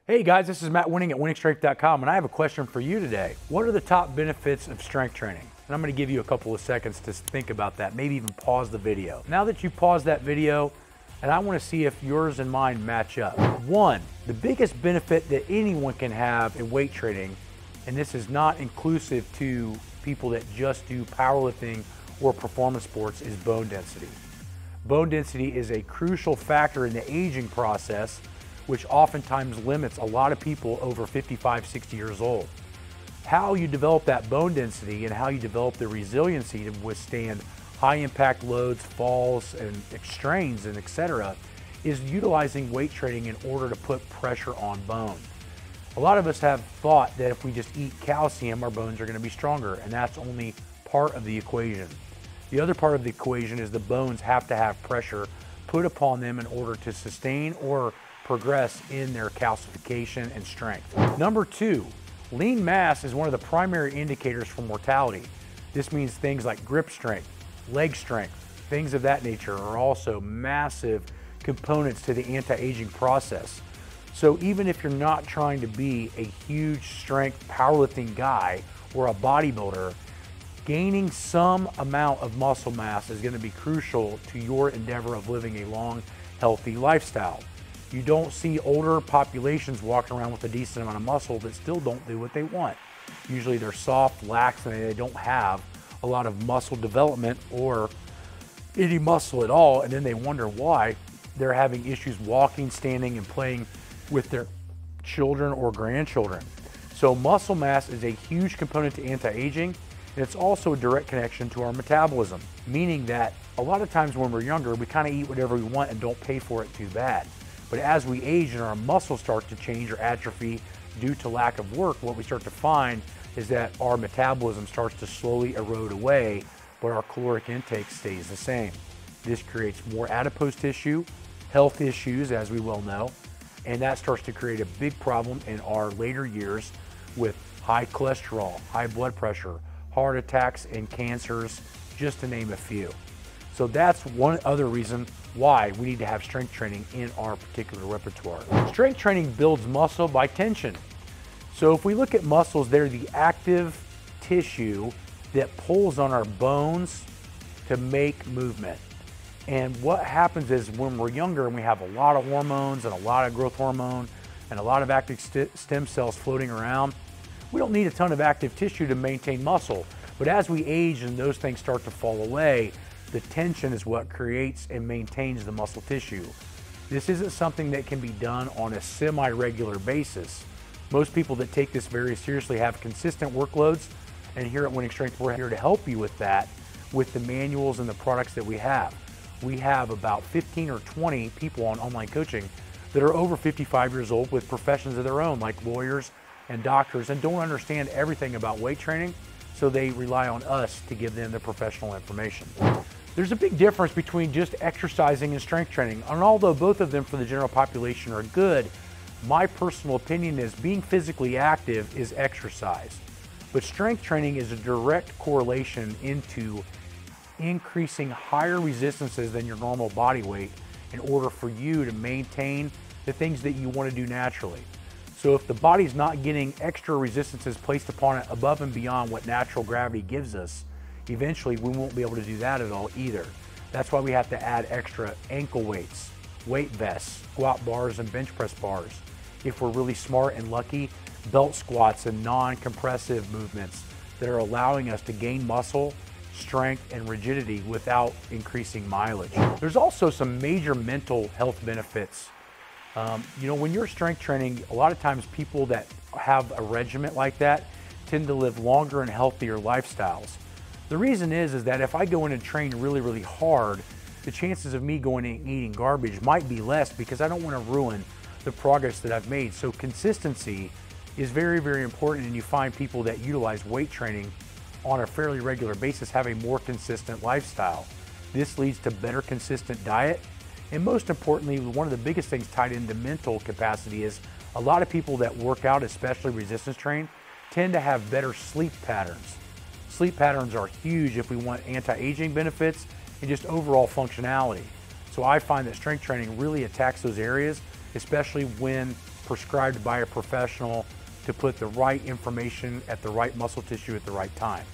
Hey guys, this is Matt Wenning at winningstrength.com, and I have a question for you today. What are the top benefits of strength training? And I'm going to give you a couple of seconds to think about that, maybe even pause the video. Now that you pause that video, and I want to see if yours and mine match up. One, the biggest benefit that anyone can have in weight training, and this is not inclusive to people that just do powerlifting or performance sports, is bone density. Bone density is a crucial factor in the aging process, which oftentimes limits a lot of people over 55, 60 years old. How you develop that bone density and how you develop the resiliency to withstand high impact loads, falls, and strains, and etc., is utilizing weight training in order to put pressure on bone. A lot of us have thought that if we just eat calcium, our bones are going to be stronger, and that's only part of the equation. The other part of the equation is the bones have to have pressure put upon them in order to sustain or progress in their calcification and strength. Number two, lean mass is one of the primary indicators for mortality. This means things like grip strength, leg strength, things of that nature are also massive components to the anti-aging process. So even if you're not trying to be a huge strength powerlifting guy or a bodybuilder, gaining some amount of muscle mass is going to be crucial to your endeavor of living a long, healthy lifestyle. You don't see older populations walking around with a decent amount of muscle that still don't do what they want. Usually they're soft, lax, and they don't have a lot of muscle development or any muscle at all, and then they wonder why they're having issues walking, standing, and playing with their children or grandchildren. So muscle mass is a huge component to anti-aging, and it's also a direct connection to our metabolism, meaning that a lot of times when we're younger, we kind of eat whatever we want and don't pay for it too bad. But as we age and our muscles start to change or atrophy due to lack of work, what we start to find is that our metabolism starts to slowly erode away, but our caloric intake stays the same. This creates more adipose tissue, health issues, as we well know, and that starts to create a big problem in our later years with high cholesterol, high blood pressure, heart attacks, and cancers, just to name a few. So that's one other reason why we need to have strength training in our particular repertoire. Strength training builds muscle by tension. So if we look at muscles, they're the active tissue that pulls on our bones to make movement. And what happens is when we're younger and we have a lot of hormones and a lot of growth hormone and a lot of active stem cells floating around, we don't need a ton of active tissue to maintain muscle. But as we age and those things start to fall away, the tension is what creates and maintains the muscle tissue. This isn't something that can be done on a semi-regular basis. Most people that take this very seriously have consistent workloads, and here at Winning Strength, we're here to help you with that with the manuals and the products that we have. We have about 15 or 20 people on online coaching that are over 55 years old with professions of their own, like lawyers and doctors, and don't understand everything about weight training, so they rely on us to give them the professional information. There's a big difference between just exercising and strength training, and although both of them for the general population are good, my personal opinion is being physically active is exercise. But strength training is a direct correlation into increasing higher resistances than your normal body weight in order for you to maintain the things that you want to do naturally. So if the body's not getting extra resistances placed upon it above and beyond what natural gravity gives us, eventually we won't be able to do that at all either. That's why we have to add extra ankle weights, weight vests, squat bars, and bench press bars. If we're really smart and lucky, belt squats and non-compressive movements that are allowing us to gain muscle, strength, and rigidity without increasing mileage. There's also some major mental health benefits. When you're strength training, a lot of times people that have a regimen like that tend to live longer and healthier lifestyles. The reason is that if I go in and train really, really hard, the chances of me going and eating garbage might be less because I don't want to ruin the progress that I've made. So consistency is very, very important, and you find people that utilize weight training on a fairly regular basis have a more consistent lifestyle. This leads to better consistent diet, and most importantly, one of the biggest things tied into mental capacity is a lot of people that work out, especially resistance train, tend to have better sleep patterns. Sleep patterns are huge if we want anti-aging benefits and just overall functionality. So I find that strength training really attacks those areas, especially when prescribed by a professional to put the right information at the right muscle tissue at the right time.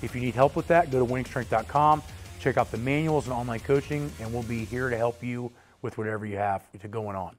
If you need help with that, go to wenningstrength.com, check out the manuals and online coaching, and we'll be here to help you with whatever you have going on.